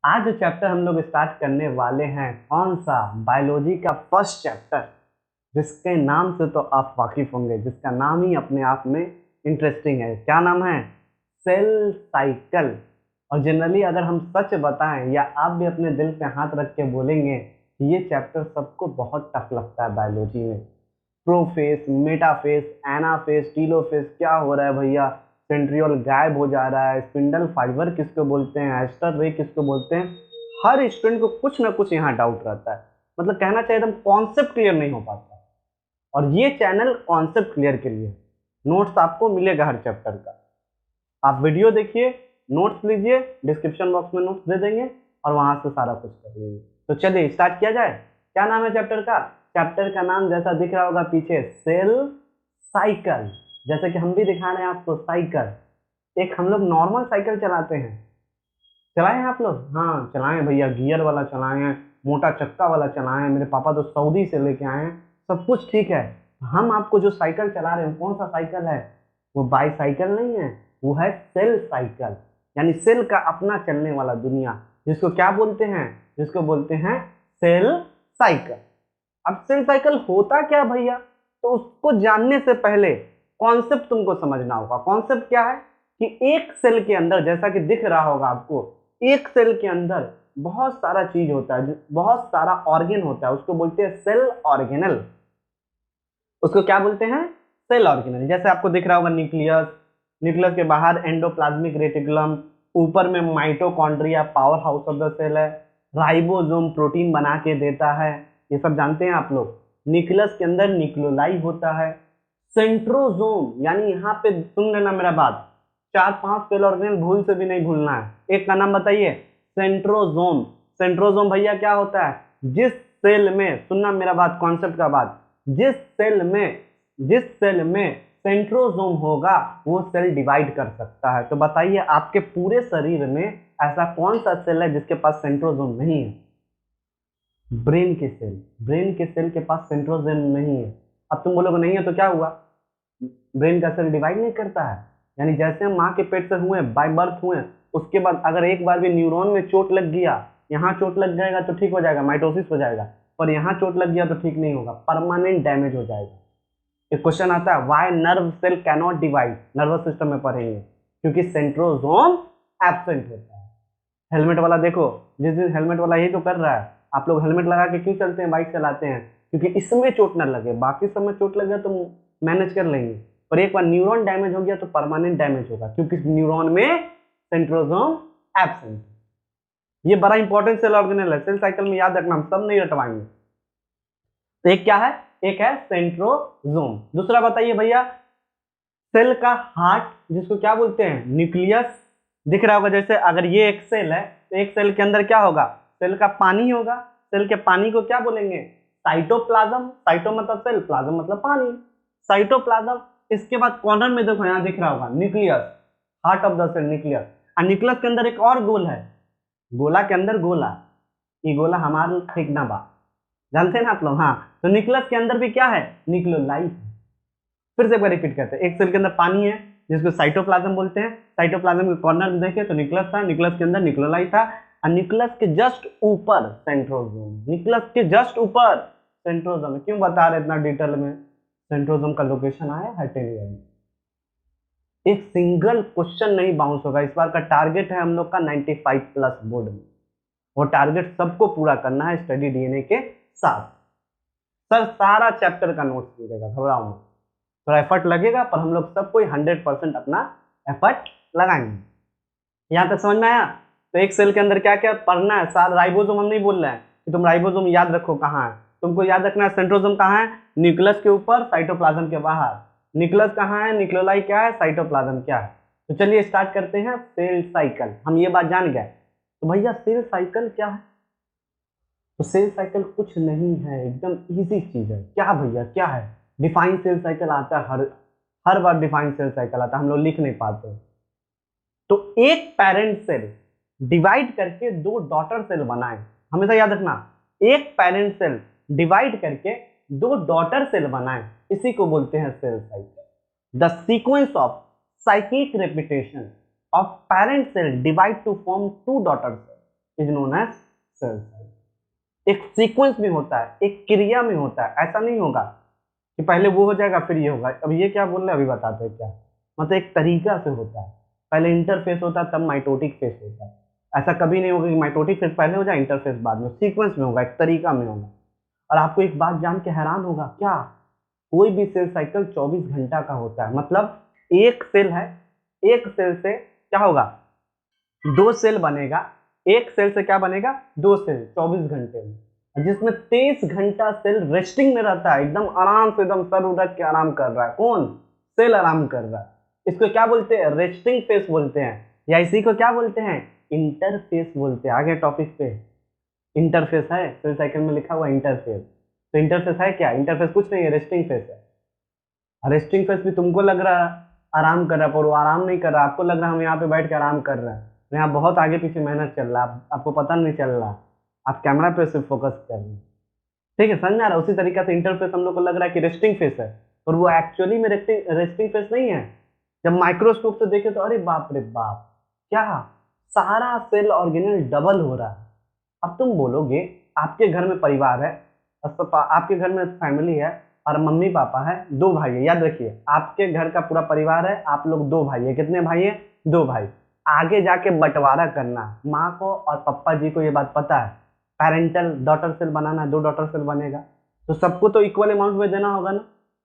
आज जो चैप्टर हम लोग स्टार्ट करने वाले हैं, कौन सा? बायोलॉजी का फर्स्ट चैप्टर, जिसके नाम से तो आप वाकिफ होंगे, जिसका नाम ही अपने आप में इंटरेस्टिंग है। क्या नाम है? Cell cycle. और जनरली अगर हम सच बताएं या आप भी अपने दिल पे हाथ रख के बोलेंगे कि ये चैप्टर सबको बहुत टफ लगता है बायोलॉजी में। प्रोफेस, मेटाफेस, एनाफेस, टीलोफेस, क्या हो रहा है भैया? सेंट्रियोल गायब हो जा रहा है, स्पिंडल फाइबर किसको बोलते हैं, एस्टर रे किसको बोलते हैं? हर स्टूडेंट को कुछ ना कुछ यहाँ डाउट रहता है। मतलब कहना चाहिए एकदम कॉन्सेप्ट क्लियर नहीं हो पाता। और ये चैनल कॉन्सेप्ट क्लियर के लिए, नोट्स आपको मिलेगा हर चैप्टर का। आप वीडियो देखिए, नोट्स लीजिए, डिस्क्रिप्शन बॉक्स में नोट्स दे देंगे और वहां से सारा कुछ कर लीजिए। तो चलिए स्टार्ट किया जाए। क्या नाम है चैप्टर का? चैप्टर का नाम जैसा दिख रहा होगा पीछे, सेल साइकिल। जैसे कि हम भी दिखा रहे हैं आपको साइकिल। एक हम लोग नॉर्मल साइकिल चलाते हैं, चलाए हैं आप लोग? हाँ चलाए हैं भैया, गियर वाला चलाए हैं, मोटा चक्का वाला चलाए हैं। मेरे पापा तो सऊदी से लेके आए हैं, सब कुछ ठीक है। हम आपको जो साइकिल चला रहे हैं, कौन सा साइकिल है? वो बाईसाइकिल नहीं है, वो है सेल साइकिल। यानी सेल का अपना चलने वाला दुनिया, जिसको क्या बोलते हैं? जिसको बोलते हैं सेल साइकिल। अब सेल साइकिल होता क्या भैया? तो उसको जानने से पहले कॉन्सेप्ट तुमको समझना होगा। कॉन्सेप्ट क्या है कि एक सेल के अंदर, जैसा कि दिख रहा होगा आपको, एक सेल के अंदर बहुत सारा चीज होता है, बहुत सारा ऑर्गेन होता है, उसको बोलते हैं सेल ऑर्गेनल। उसको क्या बोलते हैं? Cell organelle. जैसे आपको दिख रहा होगा न्यूक्लियस, न्यूक्लियस के बाहर एंडोप्लाज्मिक रेटिकुलम, ऊपर में mitochondria power house of the cell है, राइबोसोम प्रोटीन बना के देता है, ये सब जानते हैं आप लोग। न्यूक्लियस के अंदर न्यूक्लियोलाई होता है। सेंट्रोजोम, यानी यहाँ पे सुन लेना मेरा बात, 4-5 सेल ऑर्गेनल भूल से भी नहीं भूलना है। एक का नाम बताइए, सेंट्रोजोम। सेंट्रोजोम भैया क्या होता है? जिस सेल में, सुनना मेरा बात, कॉन्सेप्ट का बात, जिस सेल में सेंट्रोजोम होगा वो सेल डिवाइड कर सकता है। तो बताइए आपके पूरे शरीर में ऐसा कौन सा सेल है जिसके पास सेंट्रोजोम नहीं है? ब्रेन के सेल। ब्रेन के सेल के पास सेंट्रोजोम नहीं है। अब तुम बोलोगे नहीं है तो क्या हुआ? ब्रेन का सेल डिवाइड नहीं करता है। यानी जैसे हम माँ के पेट से हुए, बाय बर्थ हुए, उसके बाद अगर एक बार भी न्यूरॉन में चोट लग गया, यहाँ चोट लग जाएगा तो ठीक हो जाएगा, माइटोसिस हो जाएगा। पर यहाँ चोट लग गया तो ठीक नहीं होगा, परमानेंट डैमेज हो जाएगा। एक क्वेश्चन आता है, why nerve cell cannot divide? Nervous system में पढ़ेंगे, क्योंकि सेंट्रोजोम एब्सेंट होता है। हेलमेट वाला देखो, जिस दिन हेलमेट वाला यही तो कर रहा है। आप लोग हेलमेट लगा के क्यों चलते हैं, बाइक चलाते हैं? क्योंकि इसमें चोट ना लगे, बाकी सब में चोट लग गया तो मैनेज कर लेंगे, पर एक बार न्यूरॉन डैमेज हो गया तो परमानेंट डैमेज होगा, क्योंकि न्यूरॉन में सेंट्रोजोम एब्सेंट। ये बड़ा इंपॉर्टेंट सेल ऑर्गेनल है, सेल साइकिल में याद रखना, हम सब नहीं रटवाएंगे। तो एक क्या है? एक है सेंट्रोजोम। दूसरा बताइए भैया, सेल का हार्ट, जिसको क्या बोलते हैं? न्यूक्लियस। दिख रहा होगा, जैसे अगर ये एक सेल है तो एक सेल के अंदर क्या होगा? सेल का पानी होगा। सेल के पानी को क्या बोलेंगे? साइटोप्लाज्म। साइटो मतलब सेल, प्लाज्म मतलब पानी, साइटोप्लाज्म। इसके बाद कॉर्नर में देखो, यहाँ दिख रहा होगा nucleus, heart of the cell, nucleus. और न्यूक्लियस के अंदर एक और गोल है, गोला के अंदर गोला, ये गोला हमारा फेंकना बा, जानते हैं ना आप लोग? हाँ, तो न्यूक्लियस के अंदर भी क्या है? न्यूक्लियोलाई। फिर से एक बार रिपीट करते हैं, एक सेल के अंदर पानी है जिसको साइटोप्लाज्म बोलते हैं। साइटोप्लाज्म के कॉर्नर में देखें तो न्यूक्लियस था, न्यूक्लियस के अंदर न्यूक्लियोलाई था, और न्यूक्लियस के जस्ट ऊपर सेंट्रोजोम। न्यूक्लियस के जस्ट ऊपर सेंट्रोजोम। क्यों बता रहे इतना डिटेल में? सेंट्रोजोम का लोकेशन आया है टेलियर में। एक सिंगल क्वेश्चन नहीं बाउंस होगा। इस बार का टारगेट है हम लोग का 95 प्लस बोर्ड में, वो टारगेट सबको पूरा करना है स्टडी डीएनए के साथ। सर सारा चैप्टर का नोट्स मिलेगा, घबराओ मत, थोड़ा एफर्ट लगेगा, पर हम लोग सब कोई 100% अपना एफर्ट लगाएंगे। यहाँ तक समझ में आया? तो एक सेल के अंदर क्या क्या पढ़ना है? सारा राइबोसोम हम नहीं बोल रहे हैं कि तुम राइबोसोम याद रखो कहाँ है, तुमको याद रखना है सेंट्रोसोम कहाँ है? न्यूक्लियस के ऊपर, साइटोप्लाज्म के बाहर। न्यूक्लियस कहाँ है? न्यूक्लियोलाई क्या है? साइटोप्लाज्म क्या है? तो चलिए स्टार्ट करते हैं सेल साइकिल। हम ये बात जान गए। तो भैया सेल साइकिल क्या है? तो सेल साइकिल कुछ नहीं है, एकदम इजी चीज है। क्या भैया क्या है? डिफाइन सेल साइकिल आता है, हर हर बार डिफाइन सेल साइकिल आता है, हम लोग लिख नहीं पाते। तो एक पेरेंट सेल डिवाइड करके दो डॉटर सेल बनाए, हमेशा याद रखना, एक पेरेंट सेल डिवाइड करके दो डॉटर सेल बनाए, इसी को बोलते हैं cell cycle. The sequence of cyclic repetition of parent cell divide to form two daughter cell. Is known as cell cycle. एक सीक्वेंस में होता है, एक क्रिया में होता है, ऐसा नहीं होगा कि पहले वो हो जाएगा फिर ये होगा। अब ये क्या बोल रहे हैं अभी बताते हैं क्या, मतलब एक तरीका से होता है, पहले इंटरफेस होता है तब माइटोटिक फेस होता है। ऐसा कभी नहीं होगा कि माइटोटिक फेस पहले हो जाए इंटरफेस बाद में, सीक्वेंस में होगा, एक तरीका में होगा। और आपको एक बात जान के हैरान होगा, क्या कोई भी सेल साइकिल 24 घंटा का होता है। मतलब एक सेल है, एक सेल से क्या होगा, दो सेल बनेगा, एक सेल से क्या बनेगा, दो सेल 24 घंटे में, जिसमें 23 घंटा सेल रेस्टिंग में रहता है, एकदम आराम से, एकदम सर उठक के आराम कर रहा है। कौन, सेल आराम कर रहा है। इसको क्या बोलते हैं, रेस्टिंग फेस बोलते हैं, या इसी को क्या बोलते हैं, इंटरफेस बोलते हैं। आगे टॉपिक पे इंटरफेस है, सेल साइकिल में लिखा हुआ इंटरफेस। तो इंटरफेस है क्या, इंटरफेस कुछ नहीं है, रेस्टिंग फेस है। रेस्टिंग फेस भी तुमको लग रहा है आराम कर रहा है, पर वो आराम नहीं कर रहा, आपको लग रहा है हम यहाँ पे बैठ के आराम कर रहे हैं, यहाँ बहुत आगे पीछे मेहनत चल रहा है, आपको पता नहीं चल रहा, आप कैमरा पे सिर्फ फोकस कर रहे हैं। ठीक है, समझ में आ रहा है। उसी तरीके से इंटरफेस हम लोग को लग रहा है कि रेस्टिंग फेस है, और वो एक्चुअली में रेस्टिंग फेस नहीं है। जब माइक्रोस्कोप से देखे तो अरे बाप रे बाप, क्या सारा सेल ऑर्गेनल डबल हो रहा है। अब तुम बोलोगे आपके घर में परिवार है, आपके घर में फैमिली है, और मम्मी पापा है, दो भाई है। याद रखिए, आपके घर का पूरा परिवार है, आप लोग दो भाई है। कितने भाई है, दो भाई। आगे जाके बंटवारा करना, माँ को और पापा जी को ये बात पता है, पेरेंटल डॉटर सेल बनाना है, दो डॉटर सेल बनेगा, तो सबको तो इक्वल अमाउंट में देना होगा ना,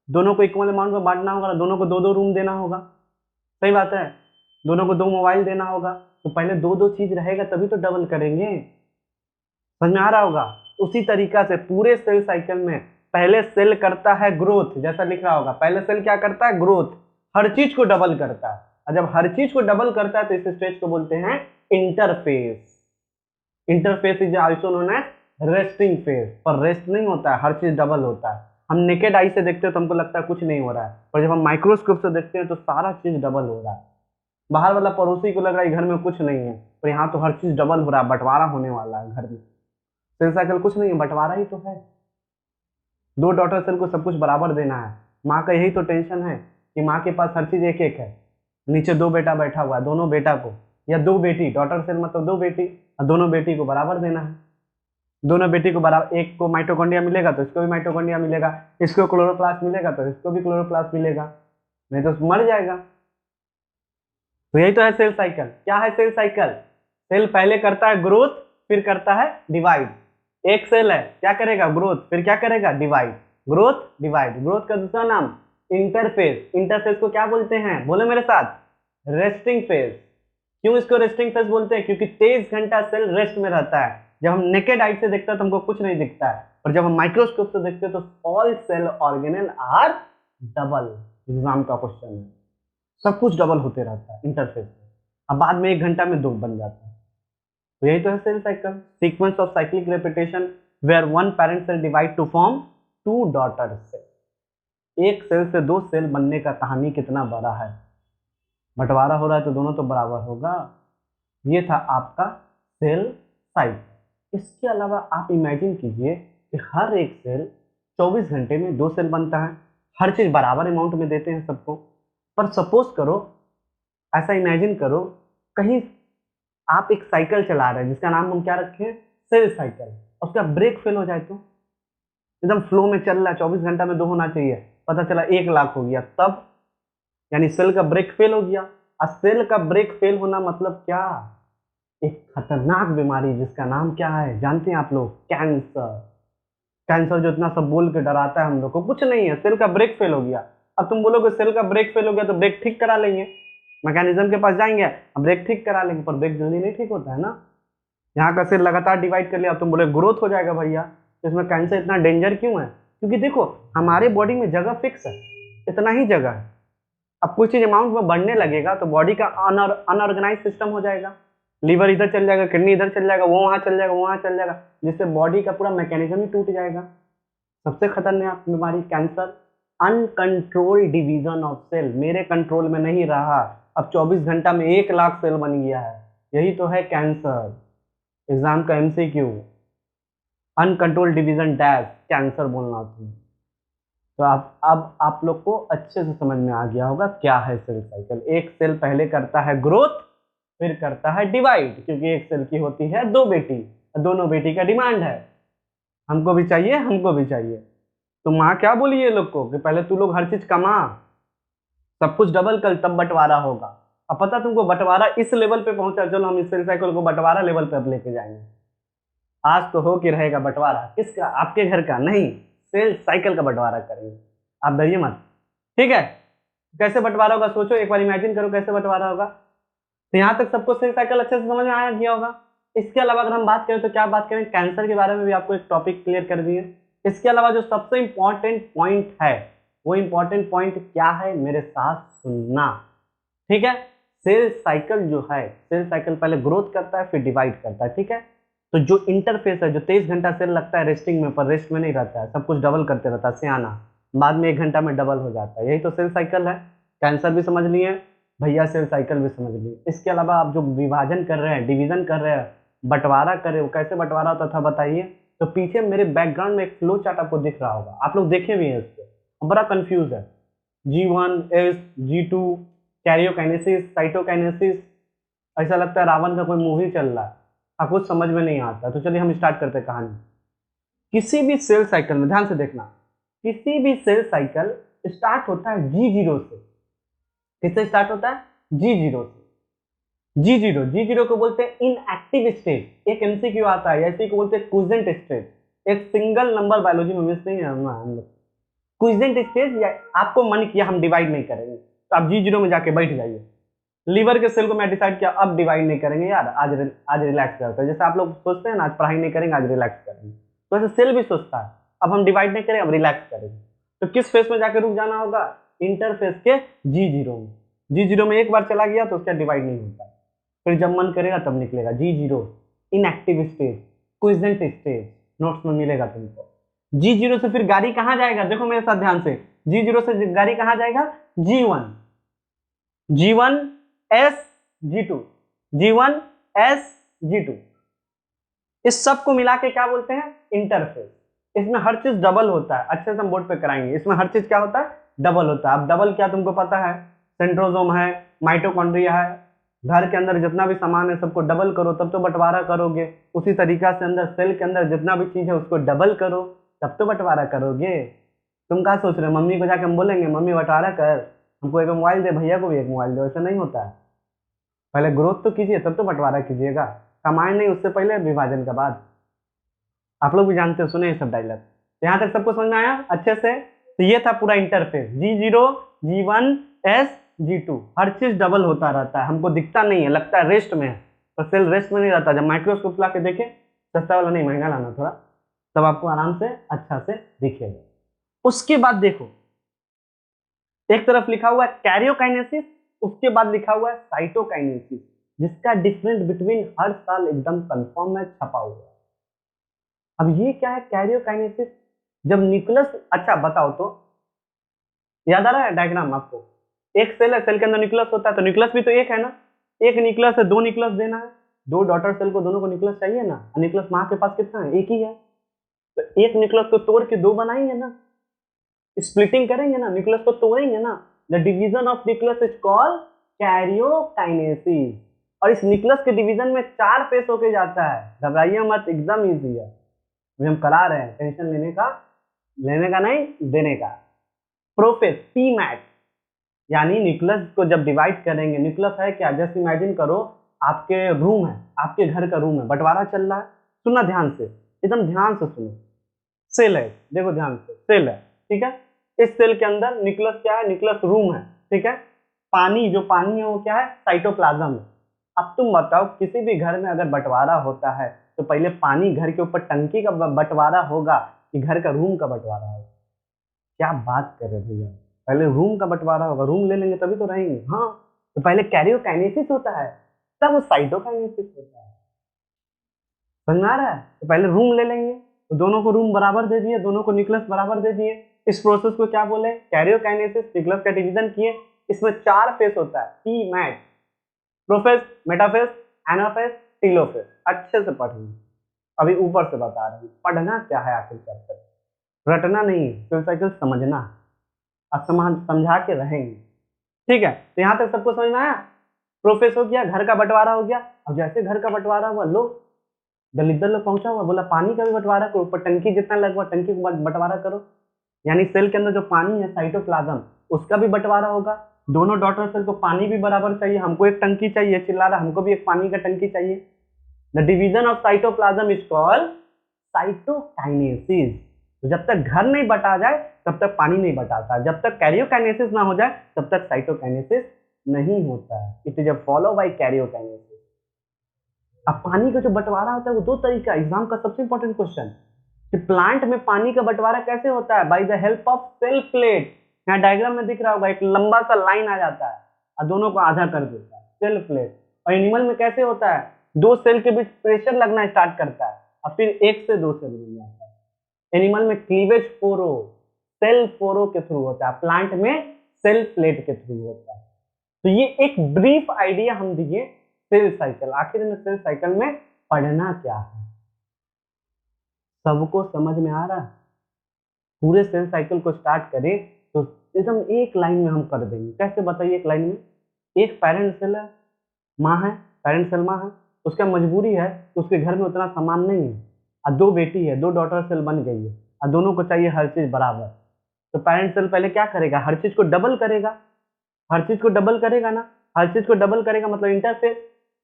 दोनों को इक्वल अमाउंट में बांटना होगा ना, दोनों को दो दो रूम देना होगा। सही बात है, दोनों को दो मोबाइल देना होगा, तो पहले दो दो चीज रहेगा तभी तो डबल करेंगे। समझ में आ रहा होगा। उसी तरीका से पूरे सेल साइकिल में पहले सेल करता है ग्रोथ, जैसा लिख रहा होगा, पहले सेल क्या करता है, ग्रोथ, हर चीज को डबल करता है। और जब हर चीज को डबल करता है तो इस स्टेज को बोलते हैं interphase. Interphase is also known as resting phase, पर रेस्ट नहीं होता है, हर चीज डबल होता है। हम नेकेड आई से देखते हैं तो हमको लगता है कुछ नहीं हो रहा है, पर जब हम माइक्रोस्कोप से देखते हैं तो सारा चीज डबल हो रहा है। बाहर वाला पड़ोसी को लग रहा है घर में कुछ नहीं है, पर यहाँ तो हर चीज डबल हो रहा है, बंटवारा होने वाला है घर में। सेल साइकिल कुछ नहीं है, बंटवारा ही तो है। दो डॉटर सेल को सब कुछ बराबर देना है। माँ का यही तो टेंशन है कि माँ के पास हर चीज एक एक है, नीचे दो बेटा बैठा हुआ है, दोनों बेटा को, या दो बेटी, डॉटर सेल मतलब दो बेटी, और दोनों बेटी को बराबर देना है। दोनों बेटी को बराबर, एक को माइटोकॉन्ड्रिया मिलेगा तो इसको भी माइटोकॉन्ड्रिया मिलेगा, इसको क्लोरोप्लास्ट मिलेगा तो इसको भी क्लोरोप्लास्ट मिलेगा, नहीं तो मर जाएगा। तो यही तो है सेल साइकिल। क्या है सेल साइकिल, सेल पहले करता है ग्रोथ, फिर करता है डिवाइड। एक सेल है, क्या करेगा, ग्रोथ, फिर क्या करेगा, डिवाइड, ग्रोथ डिवाइड। ग्रोथ का दूसरा नाम इंटरफेस। इंटरफेस को क्या बोलते हैं, बोलो मेरे साथ, रेस्टिंग फेज। क्यों इसको रेस्टिंग फेज बोलते हैं, क्योंकि 23 घंटा सेल रेस्ट में रहता है। जब हम नेकेड आई से देखते हैं तो हमको कुछ नहीं दिखता है, और जब हम माइक्रोस्कोप से देखते हैं तो all cell organelle are double. Exam का क्वेश्चन है, सब कुछ डबल होते रहता है इंटरफेस में। अब बाद में 1 घंटा में दो बन जाता है। तो यही तो है cell cycle, sequence of cyclic repetition where one parent cell divide to form two daughter cell. एक सेल से दो सेल बनने का कहानी कितना बड़ा है, बंटवारा हो रहा है तो दोनों तो बराबर होगा। ये था आपका सेल साइकिल। इसके अलावा आप इमेजिन कीजिए कि हर एक सेल 24 घंटे में दो सेल बनता है, हर चीज बराबर अमाउंट में देते हैं सबको। पर सपोज करो, ऐसा इमेजिन करो, कहीं आप एक साइकिल चला रहे हैं जिसका नाम हम क्या रखें, सेल साइकिल, उसका ब्रेक फेल हो जाए तो, एकदम फ्लो में चल रहा है, 24 घंटा में दो होना चाहिए, पता चला 1 लाख हो गया, तब यानी सेल का ब्रेक फेल हो गया। और सेल का ब्रेक फेल होना मतलब क्या, एक खतरनाक बीमारी जिसका नाम क्या है जानते हैं आप लोग, कैंसर। कैंसर जो इतना सब बोल के डराता है हम लोग को, कुछ नहीं है, सेल का ब्रेक फेल हो गया। अब तुम बोलोगे सेल का ब्रेक फेल हो गया तो ब्रेक ठीक करा लेंगे, मैकेनिज्म के पास जाएंगे, अब ब्रेक ठीक करा लेंगे, पर ब्रेक जल्दी नहीं ठीक होता है ना। यहाँ का सेल लगातार डिवाइड कर लिया, अब तुम बोले ग्रोथ हो जाएगा भैया, तो इसमें कैंसर इतना डेंजर क्यों है, क्योंकि देखो हमारे बॉडी में जगह फिक्स है, इतना ही जगह है। अब कुछ चीज अमाउंट में बढ़ने लगेगा तो बॉडी का अनऑर्गेनाइज सिस्टम हो जाएगा, लीवर इधर चल जाएगा, किडनी इधर चल जाएगा, वो वहां चल जाएगा, वो वहां चल जाएगा, जिससे बॉडी का पूरा मैकेनिज्म ही टूट जाएगा। सबसे खतरनाक बीमारी cancer, uncontrol division of cell, मेरे कंट्रोल में नहीं रहा, अब 24 घंटा में 1 लाख सेल बन गया है, यही तो है कैंसर। एग्जाम का MCQ, uncontrol division dash cancer बोलना तुम। तो अब आप लोग को अच्छे से समझ में आ गया होगा क्या है सेल साइकिल। एक सेल पहले करता है ग्रोथ, फिर करता है डिवाइड, क्योंकि एक सेल की होती है 2 बेटी, दोनों बेटी का डिमांड है, हमको भी चाहिए हमको भी चाहिए। तो माँ क्या बोली ये लोग को कि पहले तू लोग हर चीज कमा, सब कुछ डबल कर तब बंटवारा होगा। अब पता तुमको बंटवारा इस लेवल पे पहुंचा, चलो हम इस सेल साइकिल को बंटवारा लेवल पे अब लेके जाएंगे। आज तो हो कि रहेगा बंटवारा, किसका? आपके घर का नहीं, सेल साइकिल का बंटवारा करेंगे, आप डरिए मत, ठीक है। कैसे बंटवारा होगा सोचो एक बार, इमेजिन करो कैसे बंटवारा होगा। तो यहाँ तक सबको सेल साइकिल अच्छे से समझ में आया गया होगा। इसके अलावा अगर हम बात करें तो क्या बात करें, कैंसर के बारे में भी आपको एक टॉपिक क्लियर कर दिए। इसके अलावा जो सबसे इंपॉर्टेंट पॉइंट है, वो इंपॉर्टेंट पॉइंट क्या है, मेरे साथ सुनना, ठीक है। सेल साइकिल जो है, सेल साइकिल पहले ग्रोथ करता है फिर डिवाइड करता है, ठीक है। तो जो इंटरफेस है, जो 23 घंटा सेल लगता है रेस्टिंग में, पर रेस्ट में नहीं रहता है, सब कुछ डबल करते रहता है सियाना, बाद में 1 घंटा में डबल हो जाता है, यही तो सेल साइकिल है। कैंसर भी समझ लिए भैया, सेल साइकिल भी समझ लिए। इसके अलावा आप जो विभाजन कर रहे हैं, डिवीजन कर रहे हैं, बंटवारा कर रहे हो, कैसे बंटवारा होता था बताइए। तो पीछे मेरे बैकग्राउंड में एक फ्लो चार्ट आपको दिख रहा होगा, आप लोग देखे भी हैं इसको, बड़ा कंफ्यूज है। G1, S, G2, karyokinesis, cytokinesis, ऐसा लगता है रावण का कोई मूवी चल रहा है, आपको कुछ समझ में नहीं आता। तो चलिए हम स्टार्ट करते हैं कहानी। किसी भी सेल साइकिल में ध्यान से देखना, किसी भी सेल साइकिल स्टार्ट होता है G0 से। किससे स्टार्ट होता है? G0 से। G0 को बोलते हैं इनएक्टिव स्टेट। एक एमसीक्यू आता है, ऐसे को बोलते हैं क्विजेंट स्टेट। एक सिंगल नंबर बायोलॉजी में मिस नहीं है हम लोग। क्विजेंट स्टेट, या आपको मन किया हम डिवाइड नहीं करेंगे तो आप G0 में जाके बैठ जाइए। लीवर के सेल को मैं डिसाइड किया अब डिवाइड नहीं करेंगे यार, आज रिलैक्स करते हैं। जैसे आप लोग सोचते हैं ना आज पढ़ाई नहीं करेंगे, आज रिलैक्स करेंगे, तो ऐसे सेल भी सोचता है अब हम डिवाइड नहीं करें, अब रिलैक्स करेंगे। तो किस फेस में जाके रुक जाना होगा? इंटरफेस के G0 में। G0 में एक बार चला गया तो उसका डिवाइड नहीं होता, फिर जब मन करेगा तब निकलेगा। G0 inactive stage, quiescent stage, notes में मिलेगा तुमको। G0 से फिर गाड़ी कहाँ जाएगा, देखो मेरे साथ ध्यान से। G0 से गाड़ी कहाँ जाएगा? G1, G1 S, G2, G1 S, G2, इस सब को मिला के क्या बोलते हैं? इंटरफेस। इसमें हर चीज डबल होता है, अच्छे से हम बोर्ड पे कराएंगे। इसमें हर चीज क्या होता है? डबल होता है। अब डबल क्या तुमको पता है? सेंट्रोसोम है, माइटोकॉन्ड्रिया है, घर के अंदर जितना भी सामान है सबको डबल करो तब तो बंटवारा करोगे। उसी तरीका से अंदर सेल के अंदर जितना भी चीज है उसको डबल करो तब तो बंटवारा करोगे। तुम क्या सोच रहे हो, मम्मी को जाके हम बोलेंगे मम्मी बंटवारा कर, हमको एक मोबाइल दे, भैया को भी एक मोबाइल दो, ऐसा नहीं होता है। पहले ग्रोथ तो कीजिए तब तो बंटवारा कीजिएगा, कमाए नहीं उससे पहले, विभाजन के बाद। आप लोग भी जानते हो, सुने ये सब डायलॉग। यहाँ तक सबको समझ में आया अच्छे से? तो ये था पूरा interface, G0, G1, S, G2, हर चीज डबल होता रहता है, हमको दिखता नहीं है, लगता है रेस्ट में है, पर सेल रेस्ट में नहीं रहता। जब माइक्रोस्कोप ला के देखे, सस्ता वाला नहीं महंगा लाना थोड़ा, तब आपको आराम से अच्छा से दिखेगा। उसके बाद देखो, एक तरफ लिखा हुआ है कैरियोकाइनेसिस, उसके बाद लिखा हुआ है साइटोकाइनेसिस, जिसका डिफरेंस बिटवीन हर साल एकदम कंफर्म में छपा हुआ है। अब ये क्या है कैरियोकाइनेसिस? जब न्यूक्लियस, अच्छा बताओ तो, याद आ रहा है डायग्राम आपको? एक सेल है, सेल के अंदर न्यूक्लियस होता है, तो न्यूक्लियस भी तो एक है ना, एक न्यूक्लियस है, 2 न्यूक्लियस देना है, 2 डॉटर सेल को दोनों को न्यूक्लियस चाहिए ना, न्यूक्लियस माँ के पास कितना है? एक ही है, तो एक न्यूक्लियस को तोड़ के 2 बनाएंगे ना, स्प्लिटिंग करेंगे ना, न्यूक्लियस को तोड़ेंगे ना। The division of nucleus is called karyokinesis. और इस न्यूक्लियस के डिवीजन में 4 फेस होके जाता है, घबराइए मत, एकदम इजी है, हम करा रहे हैं, टेंशन लेने का नहीं, देने का। प्रोफेस, पी मैट, यानी न्यूक्लियस को जब डिवाइड करेंगे, न्यूक्लियस है क्या? जस्ट इमेजिन करो आपके रूम है, आपके घर का रूम है, बंटवारा चल रहा है, सुनना ध्यान से, एकदम ध्यान से सुनो। सेल है, देखो ध्यान से, सेल है, ठीक है। इस सेल के अंदर न्यूक्लियस क्या है? न्यूक्लियस रूम है, ठीक है। पानी, जो पानी है वो क्या है? साइटोप्लाज्म है। अब तुम बताओ किसी भी घर में अगर बंटवारा होता है तो पहले पानी घर के ऊपर टंकी का बंटवारा होगा कि घर का रूम का बंटवारा होगा? क्या बात कर रहे भैया, पहले रूम का बंटवारा होगा, रूम ले लेंगे तभी तो रहेंगे। हाँ, तो पहले कैरियोकाइनेसिस होता है तब साइटोकाइनेसिस होता है, समझ में आ रहा है? तो पहले रूम ले लेंगे, तो दोनों को रूम बराबर दे दिए, दोनों को न्यूक्लियस बराबर दे दिए। इस प्रोसेस को क्या बोले? कैरियोकाइनेसिस। न्यूक्लियस का डिवीजन किए, इसमें 4 फेस होता है, P MAT, prophase, metaphase, anaphase, telophase. अच्छे से पढ़िए, अभी ऊपर से बता रहे हैं, पढ़ना क्या है आखिर चैप्टर, रटना नहीं, सेल साइकिल समझना, समझा के रहेंगे, ठीक है। तो यहाँ तक सबको समझ में आया? प्रोफेस हो गया, घर का बंटवारा हो गया। अब जैसे घर का बंटवारा हुआ, लो दलित दल पहुंचा हुआ, बोला पानी का भी बंटवारा करो, ऊपर टंकी जितना लगवा टंकी को बंटवारा करो। यानी सेल के अंदर जो पानी है साइटोप्लाज्म, उसका भी बंटवारा होगा। दोनों डॉटर सेल को पानी भी बराबर चाहिए, हमको एक टंकी चाहिए, चिल्ला रहा हमको भी एक पानी का टंकी चाहिए। The division of cytoplasm is called cytokinesis. तो जब तक घर नहीं बटा जाए तब तक पानी नहीं बटाता, जब तक कैरियोकाइनेसिस ना हो जाए तब तक साइटोकाइनेसिस नहीं होता है। It is a follow by karyokinesis. अब पानी का जो बंटवारा होता है वो दो तरीका, एग्जाम का सबसे इंपॉर्टेंट क्वेश्चन कि प्लांट में पानी का बंटवारा कैसे होता है, by the help of cell plate. यहाँ डायग्राम में दिख रहा होगा, एक लंबा सा लाइन आ जाता है और दोनों को आधा कर देता है, सेल प्लेट। और एनिमल में कैसे होता है, दो सेल के बीच प्रेशर लगना स्टार्ट करता है और फिर एक से दो सेल बन जाता है। एनिमल में क्लीवेज पोरो, सेल पोरो के थ्रू होता है, प्लांट में सेल प्लेट के थ्रू होता है। तो ये एक ब्रीफ आइडिया हम दिए सेल साइकिल। आखिर में सेल साइकिल में पढ़ना क्या है, सबको समझ में आ रहा है? पूरे सेल साइकिल को स्टार्ट करें तो एकदम एक लाइन में हम कर देंगे। कैसे बताइए? एक लाइन में, एक पेरेंट सेल है, माँ है, पेरेंट सेल माँ है, उसका मजबूरी है कि उसके घर में उतना सामान नहीं है और दो बेटी है, दो डॉटर सेल बन गई है और दोनों को चाहिए हर चीज बराबर। तो पेरेंट सेल पहले क्या करेगा, हर चीज को डबल करेगा, हर चीज को डबल करेगा ना, हर चीज को डबल करेगा मतलब इंटरफेस।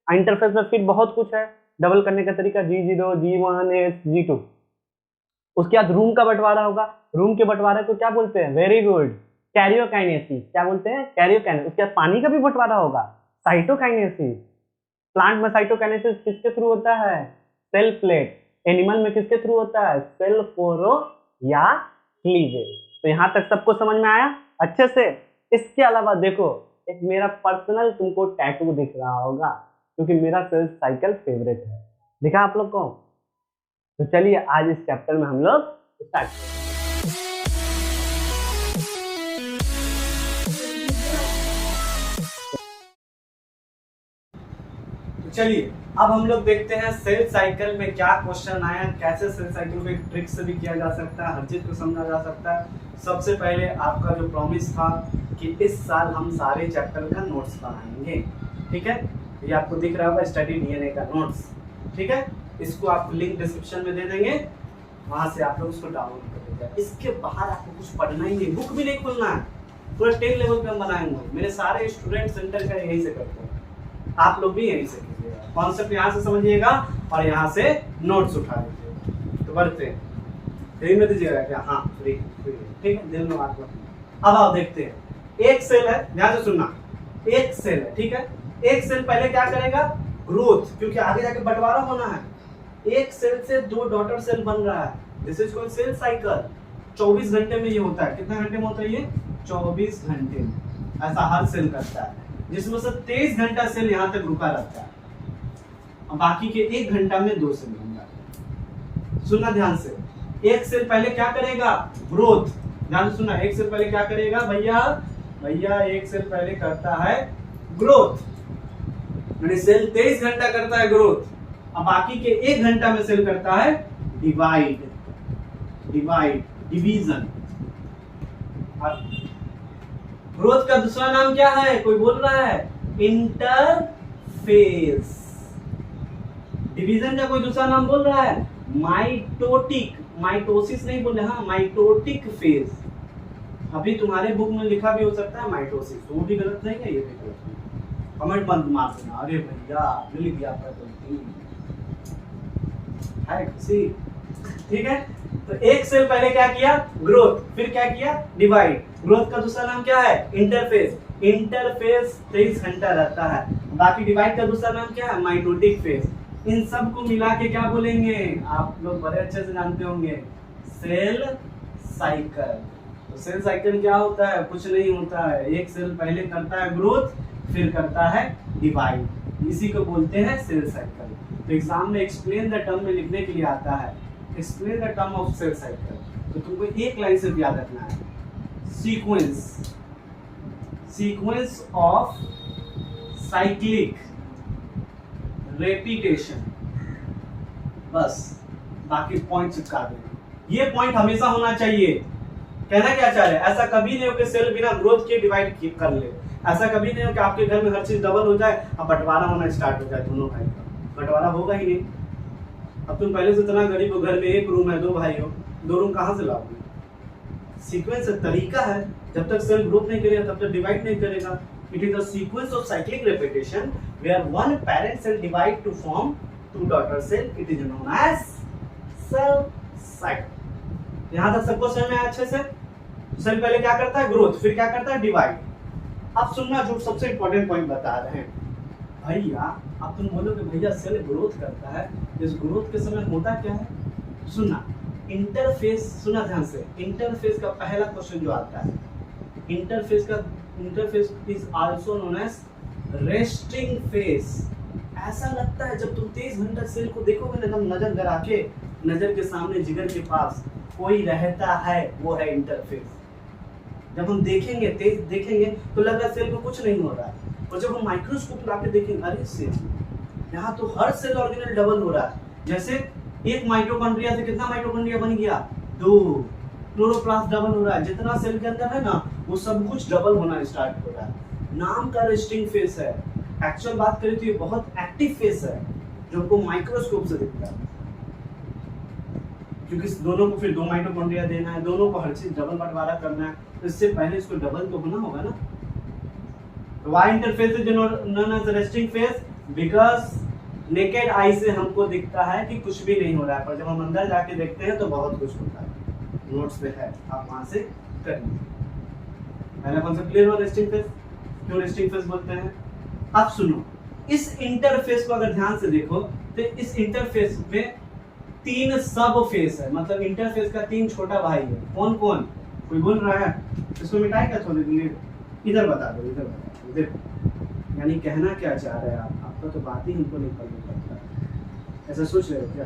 इंटरफेस में फिर बहुत कुछ है डबल करने का तरीका, G0, G1, S, G2। उसके बाद रूम का बंटवारा होगा, रूम के बंटवारे को क्या बोलते हैं? Very good, karyokinesis. क्या बोलते हैं? कैरियोकाइनेसिस। उसके बाद पानी का भी बंटवारा होगा, साइटोकाइनेसिस। प्लांट में साइटोकाइनेसिस किसके थ्रू होता है? Cell plate. एनिमल में किसके थ्रू होता है? सेल पोरो या क्लीवेज। तो यहां तक सबको समझ में आया अच्छे से? इसके अलावा देखो, एक मेरा पर्सनल तुमको टैटू दिख रहा होगा क्योंकि मेरा सेल साइकिल फेवरेट है, दिखा आप लोग को? तो चलिए आज इस चैप्टर में हम लोग स्टार्ट करें। तो चलिए अब हम लोग देखते हैं सेल साइकिल में क्या क्वेश्चन आया, कैसे सेल साइकिल को एक ट्रिक से भी किया जा सकता है, हर चीज को समझा जा सकता है। सबसे पहले आपका जो प्रॉमिस था कि इस साल हम सारे चैप्टर का नोट्स बनाएंगे, ठीक है? ये आपको दिख रहा होगा स्टडी डीएनए का नोट्स, ठीक है? इसको आप लिंक डिस्क्रिप्शन में दे देंगे, वहां से आप लोग उसको डाउनलोड कर लीजिए। इसके बाहर आपको कुछ पढ़ना ही नहीं, बुक भी नहीं खोलना है, पूरा 10 लेवल पे हम बनाएंगे। मेरे सारे स्टूडेंट सेंटर का यही से करते हैं, आप लोग भी यही से कीजिएगा। कॉन्सेप्ट यहाँ से समझिएगा और यहाँ से नोट्स उठा लीजिए। तो बढ़ते हैं, फ्री में दीजिएगा क्या? हाँ फ्री, ठीक है, दिल में बात मत। अब आप देखते हैं, एक सेल है, ध्यान से सुनना, एक सेल है, ठीक है? एक सेल पहले क्या करेगा? ग्रोथ, क्योंकि आगे जाके बंटवारा होना है। एक सेल से दो डॉटर सेल बन रहा है, this is called cell cycle. 24 घंटे में ये होता है। कितने घंटे में होता है ये? 24 घंटे में ऐसा हर सेल करता है, जिसमें से 23 घंटा सेल यहाँ तक रुका रहता है और बाकी के 1 घंटा में 2 सेल बन जाते हैं। सुनना ध्यान से, एक सेल पहले क्या करेगा? ग्रोथ। ध्यान से सुनना, एक सेल पहले क्या करेगा भैया? भैया एक सेल पहले करता है ग्रोथ, यानी सेल 23 घंटा करता है ग्रोथ और बाकी के 1 घंटा में सेल करता है डिवाइड, डिवीजन। ग्रोथ का दूसरा नाम क्या है? कोई बोल रहा है? इंटरफेस। डिवीजन का कोई दूसरा नाम बोल रहा है? माइटोटिक, माइटोसिस नहीं बोल रहे, हाँ माइटोटिक फेज। अभी तुम्हारे बुक में लिखा भी हो सकता है माइटोसिस, तो वो भी गलत नहीं है, ये भी गलत नहीं। कमेंट मत मार देना, अरे भैया मिल गया था गलती है, खुशी, ठीक है? तो एक सेल पहले क्या किया? ग्रोथ, फिर क्या किया? डिवाइड। ग्रोथ का दूसरा नाम क्या है? इंटरफेस। इंटरफेस 23 घंटा रहता है। बाकी डिवाइड का दूसरा नाम क्या है? Mitotic phase. इन सब को मिला के क्या बोलेंगे? आप लोग बड़े अच्छे से जानते होंगे, सेल साइकिल। तो सेल साइकिल क्या होता है? कुछ नहीं होता है, एक सेल पहले करता है ग्रोथ, फिर करता है डिवाइड, इसी को बोलते हैं सेल साइकिल। तो एग्जाम में एक्सप्लेन द टर्म में लिखने के लिए आता है, explain the term of cell cycle. तो तुमको एक लाइन से याद रखना है, सीक्वेंस ऑफ साइक्लिक रेपिटेशन, बस। बाकी पॉइंट चिपका देना, ये पॉइंट हमेशा होना चाहिए। कहना क्या चाह रहे हैं? ऐसा कभी नहीं हो कि सेल बिना ग्रोथ के डिवाइड कर ले, ऐसा कभी नहीं हो कि आपके घर में हर चीज डबल हो जाए अब बंटवारा होना स्टार्ट हो जाए दोनों भाई का, बंटवारा होगा ही नहीं। अब तुम पहले से इतना गरीब हो, घर में एक रूम है, 2 भाई हो, 2 रूम कहाँ से लाओगे? सीक्वेंस तरीका है, जब तक सेल ग्रोथ नहीं करेगा तब तक डिवाइड नहीं करेगा। It is a sequence of cyclic repetition where one parent cell divide to form 2 daughter cell, it is known as cell cycle. यहां तक सबको समझ में आया अच्छे से? सेल पहले क्या करता है? ग्रोथ, फिर क्या करता है? डिवाइड। अब सुनना जो सबसे इंपॉर्टेंट पॉइंट बता रहे हैं भैया। अब तुम बोलोगे भैया सेल ग्रोथ करता है, इस ग्रोथ के समय होता क्या है? सुनना, इंटरफेस, सुना ध्यान से, इंटरफेस का पहला क्वेश्चन जो आता है, interphase is also known as resting phase. ऐसा लगता है जब तुम 23 घंटा सेल को देखोगे ना, एकदम नजर गड़ा के, नजर के सामने जिगर के पास कोई रहता है, वो है इंटरफेस। जब हम देखेंगे, तेज देखेंगे तो लग रहा है सेल को कुछ नहीं हो रहा है, और जब हम माइक्रोस्कोप ला के देखेंगे, अरे सेल, यहाँ तो हर सेल ऑर्गेनल डबल हो रहा है। जैसे एक माइटोकॉन्ड्रिया से कितना माइटोकॉन्ड्रिया बन गया? 2। क्लोरोप्लास्ट डबल हो रहा है, जितना सेल के अंदर है ना वो सब कुछ डबल होना स्टार्ट हो रहा है। नाम का रेस्टिंग फेस है, एक्चुअल बात करें तो ये बहुत एक्टिव फेस है जो हमको माइक्रोस्कोप से दिखता है, क्योंकि दोनों को फिर 2 माइटोकॉन्ड्रिया देना है, दोनों को हर चीज डबल बंटवारा करना है, तो इससे पहले इसको डबल तो होना होगा ना। Why interphase is known as resting phase because naked eye से हमको दिखता है कि कुछ भी नहीं हो रहा है, पर जब हम अंदर जाके देखते हैं तो बहुत कुछ होता है। नोट्स पे है, आप वहां से करिए। पहला कॉन्सेप्ट क्लियर हो रेस्टिंग फेस, क्यों रेस्टिंग फेस बोलते हैं? अब सुनो, इस इंटरफेस को अगर ध्यान से देखो तो इस इंटरफेस में 3 सब फेस है, मतलब इंटरफेस का 3 छोटा भाई है। कौन कौन? कोई बोल रहा है? इसको मिटाए क्या थोड़ी देर? इधर बता दो, इधर बता दो। देखो, यानी कहना क्या चाह रहे हैं आप? आपका तो बात ही हमको नहीं पता, ऐसा सोच रहे हो क्या?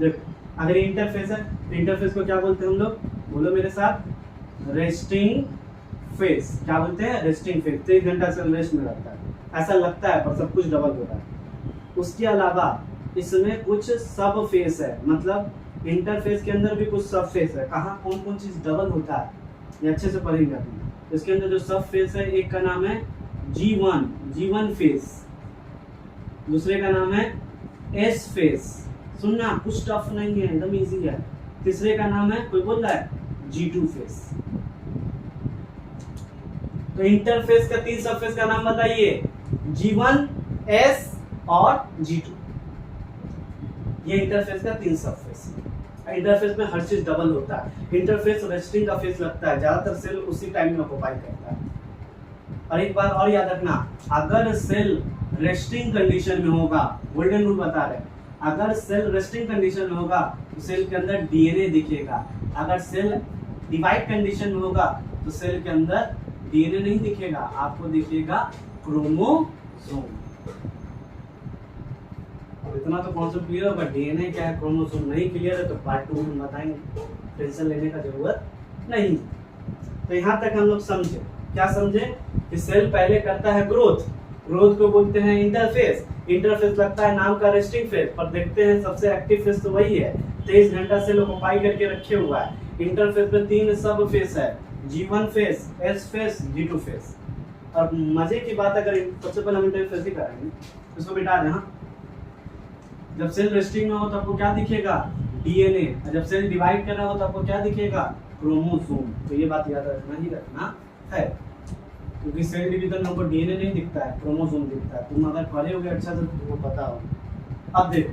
देखो, अगर इंटरफेस है तो इंटरफेस को क्या बोलते हैं हम लोग? बोलो मेरे साथ, रेस्टिंग फेस। क्या बोलते हैं? Resting face. 23 घंटा से रेस्ट में रहता है, ऐसा लगता है पर सब कुछ डबल हो रहा है। उसके अलावा इसमें कुछ सब फेस है, मतलब इंटरफेस के अंदर भी कुछ सब फेस है। कहाँ कौन कौन चीज डबल होता है ये अच्छे से पढ़ेंगे अपने। इसके अंदर जो सब फेस है, एक का नाम है G1 फेस, दूसरे का नाम है S फेस। सुनना, कुछ टफ नहीं है, एकदम इजी है। तीसरे का नाम है, कोई बोल रहा है, G2 फेस। तो इंटरफेस का 3 सब फेस का नाम बताइए, G1, S और G2। ये इंटरफेस का 3 सब फेस। इंटरफेस में हर चीज डबल होता है। इंटरफेस रेस्टिंग का फेस लगता है, ज्यादातर सेल उसी टाइम में ऑक्युपाई करता है। और एक बात और याद रखना, अगर सेल रेस्टिंग कंडीशन में होगा, गोल्डन रूल बता रहे हैं, अगर सेल रेस्टिंग कंडीशन में होगा तो सेल के अंदर डीएनए दिखेगा। अगर सेल डिवाइड कंडीशन में होगा तो सेल के अंदर डीएनए नहीं दिखेगा, आपको दिखेगा क्रोमोसोम। इतना तो कॉन्सेप्ट क्लियर होगा, डीएनए क्या है, क्रोमोसोम नहीं क्लियर है तो पार्ट 2 में बताएंगे, टेंशन लेने का जरूरत नहीं। तो यहाँ तक हम लोग समझे, क्या समझे? कि सेल पहले करता है ग्रोथ, ग्रोथ को बोलते हैं इंटरफेस। इंटरफेस लगता है नाम का रेस्टिंग फेस, पर देखते हैं सबसे एक्टिव फेस तो वही है, 23 घंटा सेल ऑक्युपाई करके रखे हुआ है। इंटरफेस में 3 सब फेस है, G1 face, S face, G2 face. और मजे की बात, अगर सबसे पहले हम इंटरफेस ही कराएंगे, इसको मिटा दें। जब सेल रेस्टिंग में हो तो आपको क्या दिखेगा? डीएनए। और जब सेल डिवाइड कर रहा हो तो आपको क्या दिखेगा? क्रोमोसोम। तो ये बात याद रखना है, क्योंकि सेल डिवीजन में हमको डीएनए नहीं दिखता है, क्रोमोसोम दिखता है। तुम अगर पढ़े होगे अच्छा तो तुमको पता हो। अब देखो,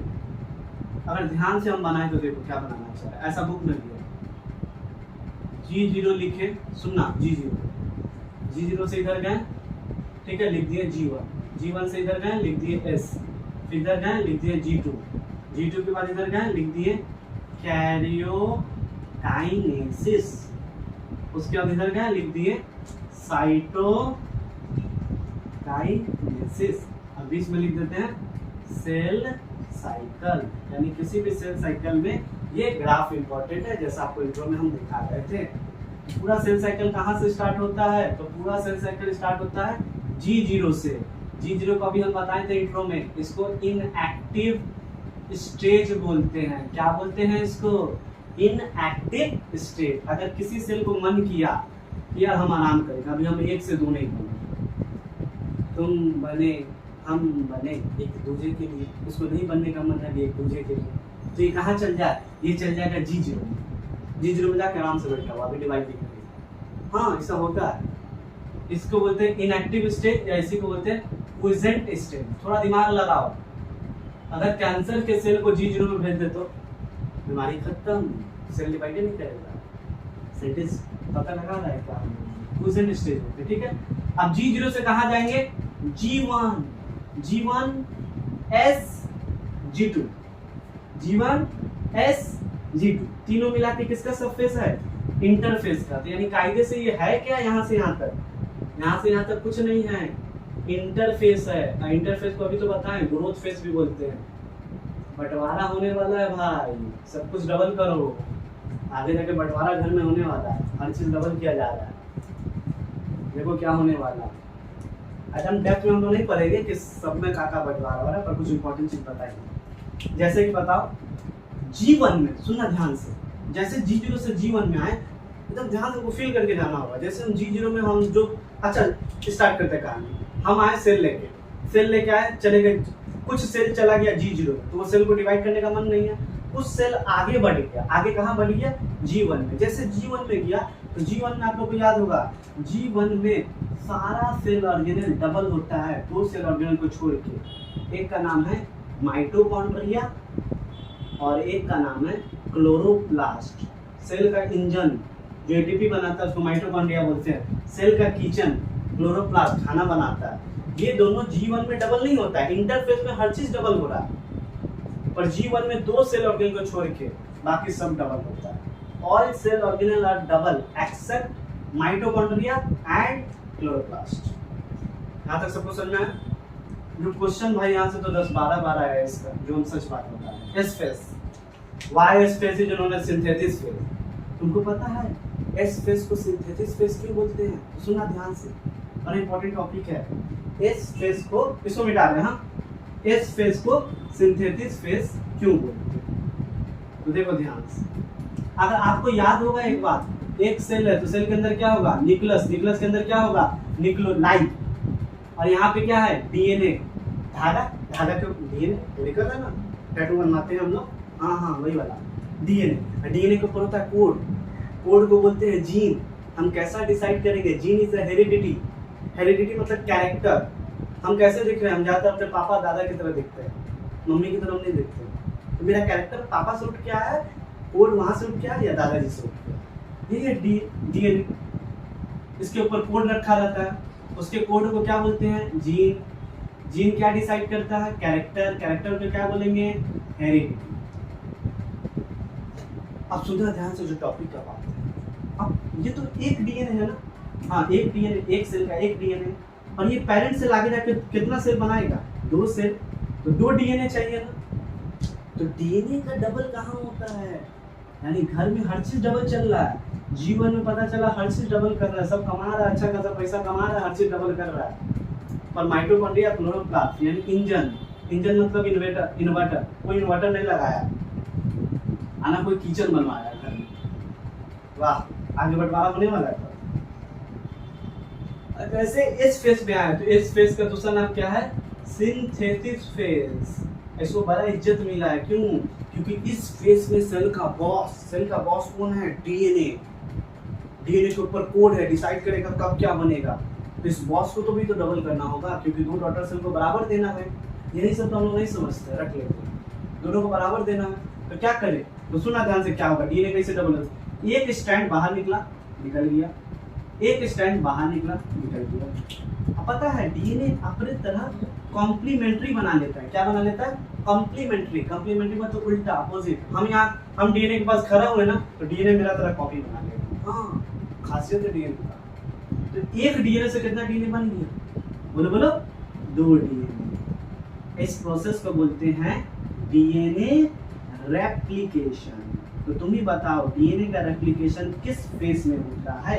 अगर ध्यान से हम बनाए तो देखो क्या बनाना चाहिए। ऐसा बुक में दिया G0 लिखे, सुनना, G0 से इधर गए, ठीक है, लिख दिए G1 से इधर गए, लिख दिए S, इधर गए लिख दिए G2 के बाद इधर गए लिख दिए कैरियोकाइनेसिस, उसके बाद इधर गए लिख दिए साइटोकाइनेसिस। अब बीच में लिख देते हैं सेल साइकिल। यानी किसी भी सेल साइकिल में ये ग्राफ इंपॉर्टेंट है, जैसा आपको इंट्रो में हम दिखा रहे थे। पूरा सेल साइकिल कहाँ से स्टार्ट होता है? तो पूरा सेल साइकिल स्टार्ट होता है G0 से। G0 को अभी हम बताए थे इंट्रो में, इसको इनएक्टिव स्टेज बोलते हैं। क्या बोलते हैं इसको? Inactive state. अगर किसी सेल को मन किया यार हम आराम करेंगे, अभी हम 1 से 2 नहीं करेंगे, तुम बने, हम बने एक दूसरे के लिए, उसको नहीं बनने का मतलब एक दूसरे के लिए। तो ये कहाँ चल जाए, ये चल जाएगा G0 में जाके आराम से बैठा हुआ, अभी डिवाइड नहीं करेगा। हाँ ऐसा होता है, इसको बोलते हैं इनएक्टिव स्टेट या इसी को बोलते हैं क्विसेंट स्टेट। थोड़ा दिमाग लगाओ, अगर कैंसर के सेल को G0 में भेज दे तो बीमारी खत्म, सेल डिवाइड नहीं करेगा। सेटिस पता लगा रहा है क्या, क्विसेंट स्टेज होते हैं, ठीक है। अब G0 से कहाँ जाएंगे, G1 S G2 G1 S G2 तीनों मिला के किसका सबफेस है, इंटरफेस का। तो यानी कायदे से ये है क्या, यहाँ से यहाँ तक, यहाँ से यहाँ तक कुछ नहीं है, इंटरफेस है। इंटरफेस को अभी तो बताएं, ग्रोथ फेस भी बोलते हैं। बंटवारा होने वाला है भाई, सब कुछ डबल करो, आगे जाके बंटवारा घर में होने वाला है, हर चीज डबल किया जा रहा है। देखो क्या होने वाला है, आज हम डेप्थ में हम लोग नहीं पढ़ेंगे कि सब में का बंटवारा हो रहा है, पर कुछ इंपॉर्टेंट चीज बताएंगे। जैसे कि बताओ G1 में, सुनना ध्यान से, जैसे G0 से G1 में आए एकदम ध्यान से फील करके जाना होगा। जैसे हम G0 में हम जो, अच्छा स्टार्ट करते कहानी, हम आए सेल लेके आए, चले गए, कुछ सेल चला गया G0 में, तो वो सेल को डिवाइड करने का मन नहीं है, उस सेल आगे बढ़ गया, आगे कहाँ बढ़ गया, G1 में। जैसे G1 में गया तो G1 में आप लोग को याद होगा, G1 में सारा सेल ऑर्गेनल डबल होता है, दो सेल ऑर्गेनल को छोड़ के। एक का नाम है माइटोकॉन्ड्रिया और एक का नाम है क्लोरोप्लास्ट। सेल का इंजन जो एटीपी बनाता है उसको माइटोकॉन्ड्रिया बोलते हैं, सेल का किचन क्लोरोप्लास्ट खाना बनाता है। ये दोनों G1 में डबल नहीं होता है, इंटरफेस में हर चीज डबल हो रहा है, पर G1 में दो सेल ऑर्गेनल को छोड़ के बाकी सब डबल होता है। All cell organelle are double except mitochondria and chloroplast. यहाँ तक सबको समझ में आया? जो क्वेश्चन भाई यहाँ से तो 10-12 है इसका, जो हम सच बात बता रहे हैं। S phase, why S phase is known as synthesis phase. तुमको पता है एस फेस को सिंथेसिस फेस क्यों बोलते हैं? तो सुनना ध्यान से, और इंपॉर्टेंट टॉपिक है। एस फेस को, इसको मिटा रहे हैं, एस फेस को सिंथेसिस फेस क्यों बोलते हैं? तो देखो ध्यान से, अगर आपको याद होगा एक बात, एक सेल है तो सेल के अंदर क्या होगा, न्यूक्लियस, न्यूक्लियस के अंदर क्या होगा, न्यूक्लियोलाइड, और यहाँ पे क्या है, डीएनए, धागा, धागा के डीएनए थोड़ी कर रहा है ना, टैटू बनवाते हैं हम लोग, हाँ वही वाला डीएनए। डीएनए के ऊपर होता है कोड, कोड को बोलते हैं जीन। हम कैसा डिसाइड करेंगे, जीन इज हेरिडिटी, हेरिडिटी मतलब कैरेक्टर। हम कैसे दिख रहे हैं, हम ज्यादातर अपने पापा दादा की तरह दिखते हैं, मम्मी की तरह नहीं दिखते। तो मेरा कैरेक्टर पापा से उठ के आया है, कोड वहां से उठ के आया या दादाजी से उठ के आया, ये डीएनए। इसके ऊपर कोड रखा रहता है, उसके कोड को क्या बोलते हैं, जीन। जीन क्या डिसाइड करता है, कैरेक्टर। कैरेक्टर को क्या बोलेंगे, हेरिडिटी। अब सुनना ध्यान से जो टॉपिक का बात है, अब ये तो एक डीएनए है ना, हाँ एक डीएनए, एक सेल का एक डीएनए, और ये पेरेंट सेल आगे जाके कितना सेल बनाएगा, 2 सेल, तो 2 डीएनए चाहिए ना। तो डीएनए का डबल कहाँ होता है, यानी घर में हर चीज डबल चल रहा है। जीवन में पता चला हर चीज डबल कर रहा है, सब कमा रहा है, अच्छा खासा पैसा कमा रहा है, हर चीज डबल कर रहा है। पर माइटोकॉन्ड्रिया, क्लोरोप्लास्ट यानी इंजन, इंजन मतलब इन्वर्टर, कोई इन्वर्टर नहीं लगाया, आना कोई किचन बनवाया घर में। वाह, आगे बंटवारा होने वाला है। ऐसे एस फेस में आया, तो एस फेस का दूसरा नाम क्या है, सिंथेसिस फेस। इसको बड़ा इज्जत मिला है, क्यों? क्योंकि इस फेस में सेल का बॉस कौन है, डीएनए। डीएनए के ऊपर कोड है, डिसाइड करेगा कब क्या बनेगा। तो इस बॉस को तो भी तो डबल करना होगा, क्योंकि 2 डॉटर सेल को बराबर देना है। यही सब तो हम लोग नहीं समझते, रख लेते हैं, दोनों को बराबर देना है। तो क्या करें, तो सुना ध्यान से, क्या होगा, डीएनए कैसे डबल होगा, एक स्ट्रैंड बाहर निकला, निकल गया, एक स्ट्रैंड बाहर निकला, निकल गया। अब पता है डीएनए अपने तरह कॉम्प्लीमेंट्री बना लेता है। क्या बना लेता है, कॉम्प्लीमेंट्री। कॉम्प्लीमेंट्री मतलब उल्टा, अपोजिट। हम डीएनए के पास खड़ा हुए ना, तो डीएनए मेरा तरह कॉपी बना लेगा। हाँ, खासियत है डीएनए का। तो एक डीएनए से कितना डीएनए बन गया, बोलो 2 डीएनए। इस प्रोसेस को बोलते हैं डीएनए रेप्लिकेशन। तो तुम ही बताओ, डीएनए का रेप्लिकेशन किस फेस में होता है,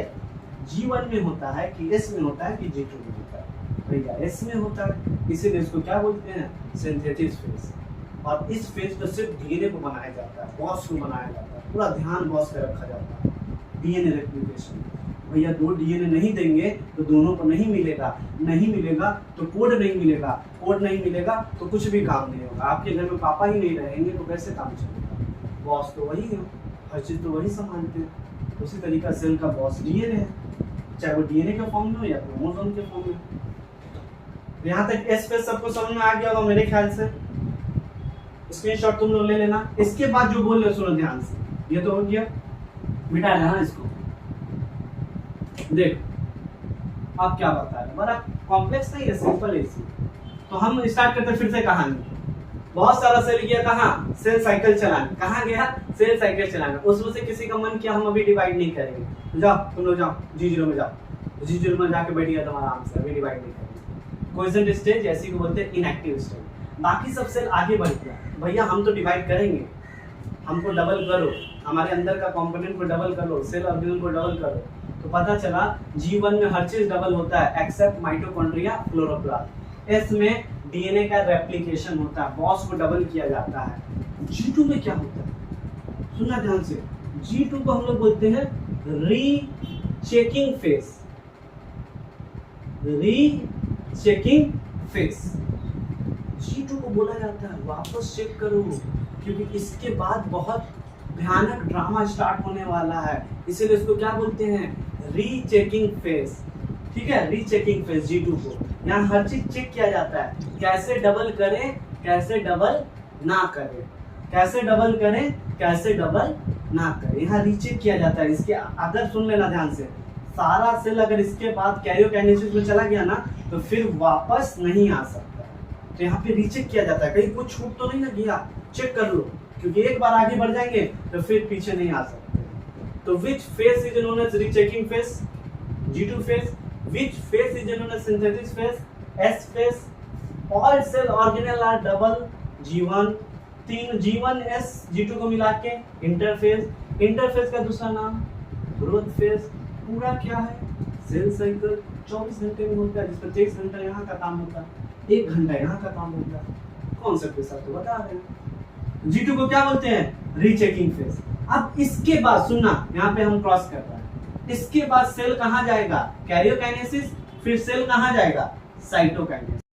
G1 में होता है कि S में होता है कि G2 में होता है? भैया S में होता है, इसीलिए इसको क्या बोलते हैं, सिंथेसिस फेस। और इस फेस पर सिर्फ डीएनए को बनाया जाता है, बॉस को बनाया जाता है, पूरा ध्यान बॉस पे रखा जाता है, डीएनए रेप्लिकेशन। भैया 2 डीएनए नहीं देंगे तो दोनों को नहीं मिलेगा, नहीं मिलेगा तो कोड नहीं मिलेगा, कोड नहीं मिलेगा तो कुछ भी काम नहीं होगा। आपके घर में पापा ही नहीं रहेंगे तो कैसे काम चलेगा? बॉस तो वही है, हर चीज तो वही संभालते हैं। उसी तरीका सेल का बॉस डीएनए है, चाहे वो डीएनए के फॉर्म में हो या क्रोमोसोम के फॉर्म में। यहाँ तक एस पे सबको समझ में आ गया होगा मेरे ख्याल से। स्क्रीनशॉट तुम लोग ले लेना। इसके बाद जो बोल रहे हो सुनो ध्यान से, ये तो हो गया, मिटा देना इसको। देख अब क्या बता रहे, बड़ा कॉम्प्लेक्स नहीं है, सिंपल है इसमें। तो हम स्टार्ट करते हैं फिर से कहानी। बहुत सारा सेल गया कहाँ? सेल साइकिल चलाने। कहाँ गया? सेल साइकिल चलाने। उसमें से किसी का मन किया हम अभी डिवाइड नहीं करेंगे, तो जाओ तुम लोग जाओ G0 में जाओ, G0 में जाके बैठ गया तुम आराम से, अभी डिवाइड नहीं करेंगे। क्वेश्चन स्टेज ऐसी को बोलते हैं इनएक्टिव स्टेज। बाकी सब सेल आगे बढ़ गया, भैया हम तो डिवाइड करेंगे, हमको डबल करो, हमारे अंदर का कंपोनेंट को डबल करो, सेल ऑर्गेनल को डबल करो। तो पता चला G1 में हर चीज डबल होता है एक्सेप्ट माइटोकॉन्ड्रिया, क्लोरोप्लास्ट। S में डीएनए का रेप्लिकेशन होता है, बॉस को डबल किया जाता है। G2 में क्या होता है? सुनना ध्यान से। G2 को हम लोग बोलते हैं rechecking phase. Rechecking phase G2 को बोला जाता है वापस चेक करो, क्योंकि इसके बाद बहुत भयानक ड्रामा स्टार्ट होने वाला है, इसीलिए इसको क्या बोलते हैं? Rechecking phase. ठीक है, रीचेकिंग फेज G2 को। यहाँ हर चीज चेक किया जाता है, कैसे डबल करें, कैसे डबल ना करें, कैसे डबल करें, कैसे डबल ना करें, यहाँ रीचेक किया जाता है। इसके अगर सुन लेना ध्यान से, सारा सेल अगर इसके बाद कैरियोकाइनेसिस में चला गया ना तो फिर वापस नहीं आ सकता। तो यहाँ पे रीचेक किया जाता है, कहीं कुछ छूट तो नहीं ना गया, चेक कर लो, क्योंकि एक बार आगे बढ़ जाएंगे तो फिर पीछे नहीं आ सकते। तो which phase is known as rechecking phase? G2 phase. Which phase is known as synthesis phase? S phase. All cell organelle are double G1। तीन G1 S G2 को मिला के इंटरफेज। इंटरफेज का दूसरा नाम ग्रोथ फेज। पूरा क्या है? सेल साइकिल 24 घंटे में होता है, जिसमें 23 घंटा यहाँ का काम होता है, 1 घंटा यहाँ का काम होता है। कौन सा फेज आपको बता रहे हैं? G2 को क्या बोलते हैं? Rechecking phase. अब इसके बाद सुनना, यहाँ पे हम क्रॉस कर रहे हैं, इसके बाद सेल कहाँ जाएगा? कैरियोकाइनेसिस। फिर सेल कहाँ जाएगा? साइटोकाइनेसिस।